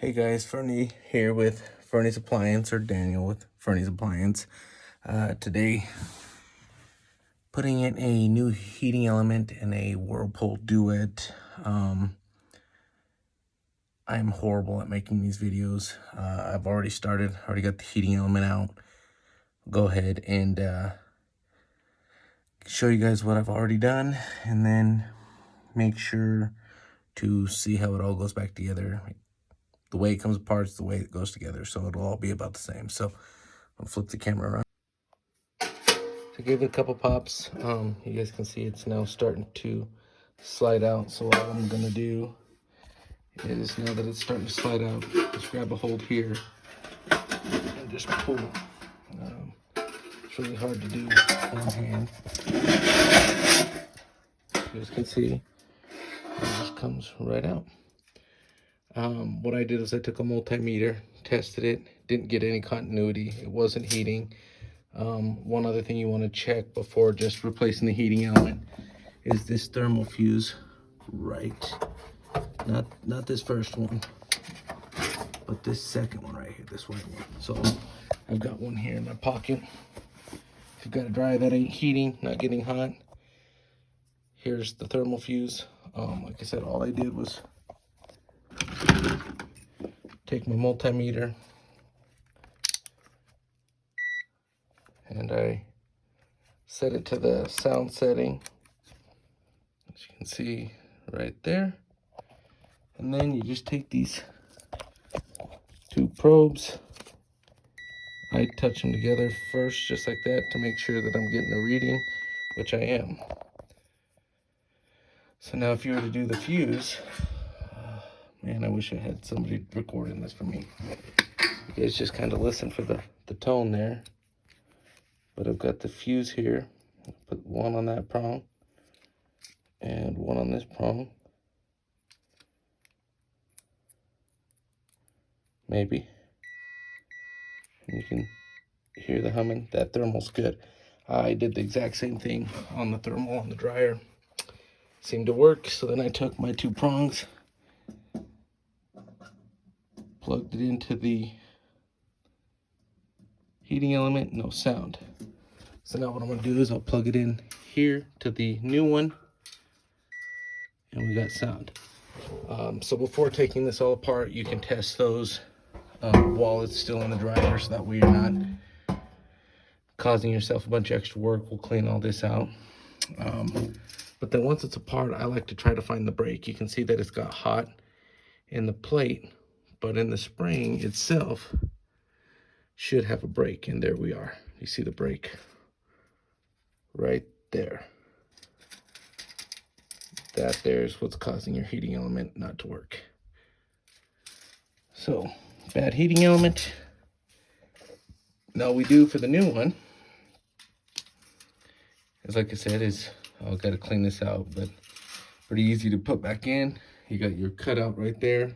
Hey guys, Fernie here with Fernie's Appliance, or Daniel with Fernie's Appliance. Today, putting in a new heating element in a Whirlpool Duet. I'm horrible at making these videos. I've already got the heating element out. Go ahead and show you guys what I've already done, and then make sure to see how it all goes back together. The way it comes apart is the way it goes together, so it'll all be about the same. So I'll flip the camera around. So give it a couple pops. You guys can see it's now starting to slide out. So all I'm gonna do is, now that it's starting to slide out, just grab a hold here and just pull. It's really hard to do with one hand. You guys can see it just comes right out. What I did is I took a multimeter, tested it, didn't get any continuity. It wasn't heating. One other thing you want to check before just replacing the heating element is this thermal fuse, right? Not this first one, but this second one right here, this white one. So I've got one here in my pocket. If you've got a dryer that ain't heating, not getting hot, here's the thermal fuse. Like I said, all I did was take my multimeter and I set it to the sound setting, as you can see right there. And then you just take these two probes. I touch them together first, just like that, to make sure that I'm getting a reading, which I am. So now if you were to do the fuse, man, I wish I had somebody recording this for me. You guys just kind of listen for the tone there. But I've got the fuse here. I'll put one on that prong and one on this prong. Maybe. And you can hear the humming. That thermal's good. I did the exact same thing on the thermal on the dryer. Seemed to work. So then I took my two prongs, plugged it into the heating element, no sound. So now what I'm going to do is I'll plug it in here to the new one, and we got sound. So before taking this all apart, you can test those while it's still in the dryer, so that way you're not causing yourself a bunch of extra work. We'll clean all this out. But then once it's apart, I like to try to find the break. You can see that it's got hot in the plate, but in the spring itself should have a break, and there we are. You see the break right there. That there's what's causing your heating element not to work. So, bad heating element. Now we do for the new one, as like I said, is I've got to clean this out, but pretty easy to put back in. You got your cutout right there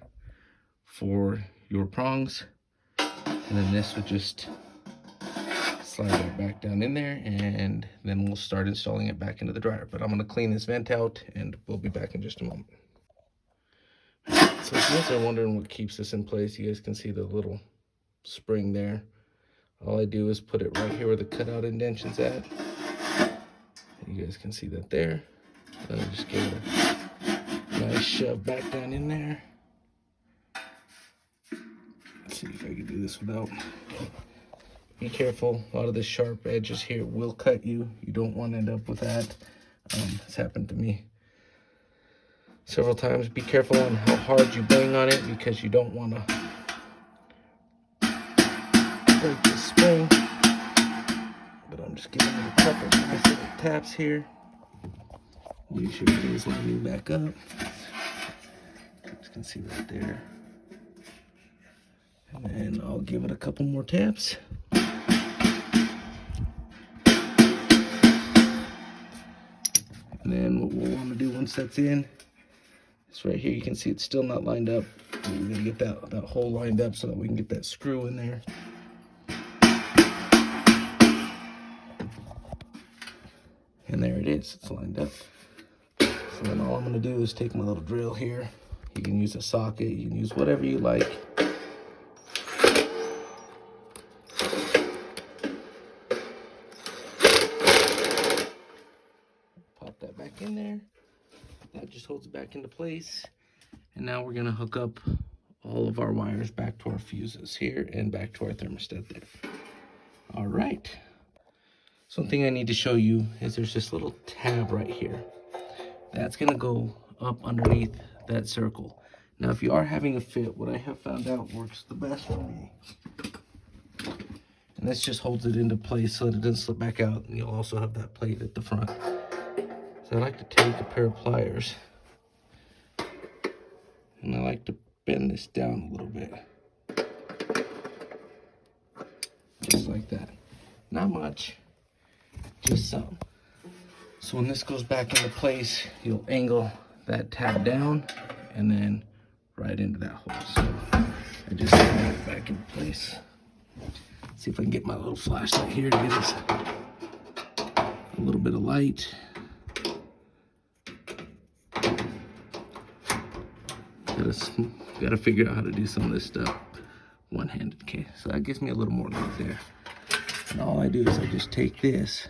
for your prongs, and then this would just slide that back down in there, and then we'll start installing it back into the dryer. But I'm going to clean this vent out, and we'll be back in just a moment. So if you guys are wondering what keeps this in place, you guys can see the little spring there. All I do is put it right here where the cutout indention's at. You guys can see that there. Then I just give it a nice shove back down in there. Let's see if I can do this without. Be careful, a lot of the sharp edges here will cut you. You don't want to end up with that. It's happened to me several times. Be careful on how hard you bang on it, because you don't want to break the spring. But I'm just giving it a couple nice little taps here. Make sure it is lining back up. You can see right there. And then I'll give it a couple more taps. And then what we'll want to do once that's in, is right here, you can see it's still not lined up. We're going to get that hole lined up so that we can get that screw in there. And there it is, it's lined up. So then all I'm going to do is take my little drill here. You can use a socket, you can use whatever you like. back in there. That just holds it back into place. And now we're gonna hook up all of our wires back to our fuses here and back to our thermostat there. All right. So one thing I need to show you is there's this little tab right here. That's gonna go up underneath that circle. Now, if you are having a fit, what I have found out works the best for me. And this just holds it into place so that it doesn't slip back out. And you'll also have that plate at the front. So I like to take a pair of pliers and I like to bend this down a little bit. Just like that. Not much, just some. So when this goes back into place, you'll angle that tab down and then right into that hole. So I just slide it back into place. See if I can get my little flashlight here to get us a little bit of light. Gotta figure out how to do some of this stuff one-handed. Okay, so that gives me a little more light there. And all I do is I just take this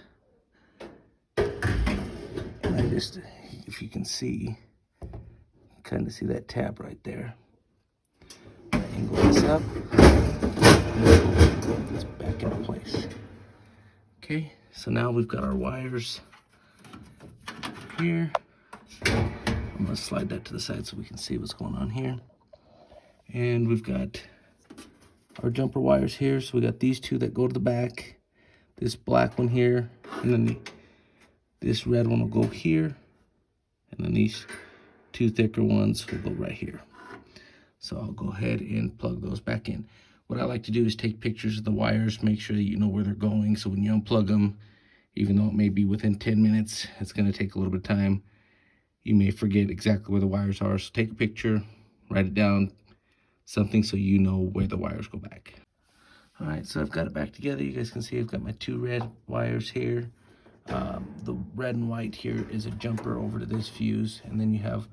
and I just, if you can see, kind of see that tab right there. I angle this up and put this back into place. Okay, so now we've got our wires here. I'm gonna slide that to the side so we can see what's going on here. And we've got our jumper wires here. So we got these two that go to the back, this black one here, and then this red one will go here, and then these two thicker ones will go right here. So I'll go ahead and plug those back in. What I like to do is take pictures of the wires, make sure that you know where they're going, so when you unplug them, even though it may be within 10 minutes, it's gonna take a little bit of time. You may forget exactly where the wires are, so take a picture, write it down, something so you know where the wires go back. All right, so I've got it back together. You guys can see I've got my two red wires here. The red and white here is a jumper over to this fuse, and then you have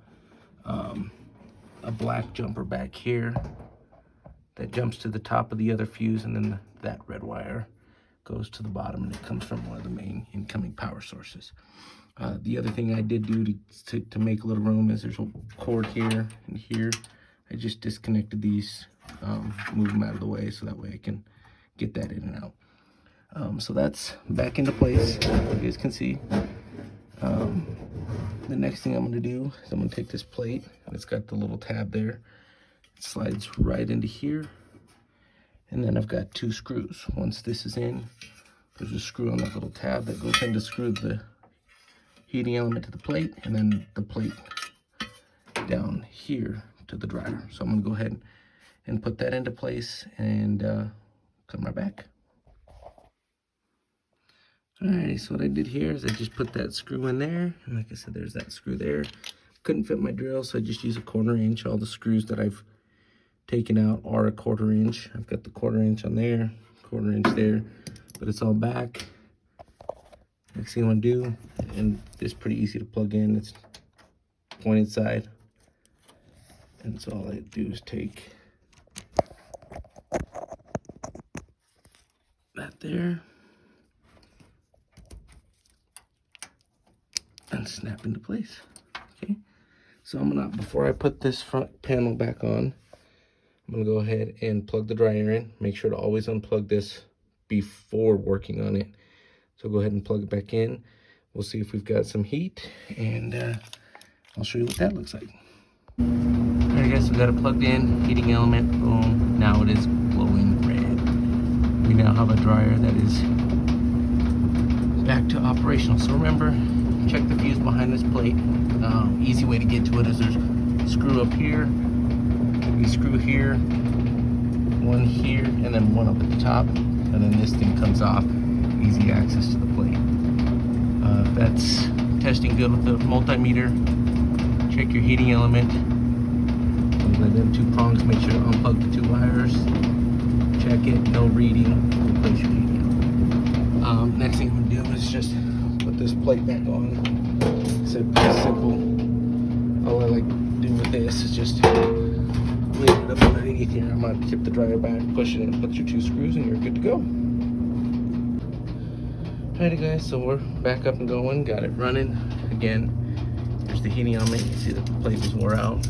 a black jumper back here that jumps to the top of the other fuse, and then that red wire goes to the bottom, and it comes from one of the main incoming power sources. The other thing I did do to make a little room is there's a cord here and here. I just disconnected these, move them out of the way so that way I can get that in and out. So that's back into place, you guys can see. The next thing I'm gonna do is I'm gonna take this plate, and it's got the little tab there. It slides right into here. And then I've got two screws. Once this is in, there's a screw on that little tab that goes in to screw the heating element to the plate, and then the plate down here to the dryer. So I'm gonna go ahead and put that into place and come right back. Alrighty, so what I did here is I just put that screw in there, and like I said, there's that screw there. Couldn't fit my drill, so I just use a 1/4 inch. All the screws that I've taken out are a 1/4 inch. I've got the 1/4 inch on there, 1/4 inch there, but it's all back. Next thing I'm gonna do, and it's pretty easy to plug in, it's pointed side. And so all I do is take that there and snap into place. Okay, so I'm gonna, before I put this front panel back on, I'm gonna go ahead and plug the dryer in. Make sure to always unplug this before working on it. So go ahead and plug it back in. We'll see if we've got some heat, and I'll show you what that looks like. Alright guys, so we got it plugged in, heating element, boom. Now it is glowing red. We now have a dryer that is back to operational. So remember, check the fuse behind this plate. Easy way to get to it is there's a screw up here, a screw here, one here, and then one up at the top, and then this thing comes off. Easy access to the plate. If that's testing good with the multimeter, check your heating element. With them two prongs, make sure to unplug the two wires. Check it, no reading, replace your heating element. Next thing I'm gonna do is just put this plate back on. It's pretty simple. All I like to do with this is just leave it up underneath here. I'm gonna tip the dryer back, push it in, put your two screws, and you're good to go. Alrighty guys, so we're back up and going, got it running. Again, There's the heating element. You see the plate was wore out.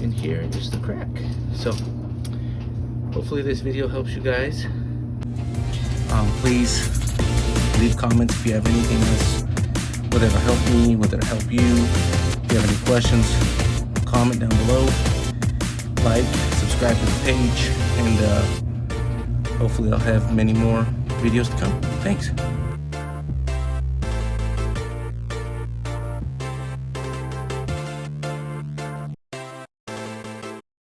And here is the crack. So hopefully this video helps you guys. Please leave comments if you have anything else, whether it'll help me, whether it'll help you. If you have any questions, comment down below. Like, subscribe to the page, and hopefully I'll have many more videos to come. Thanks.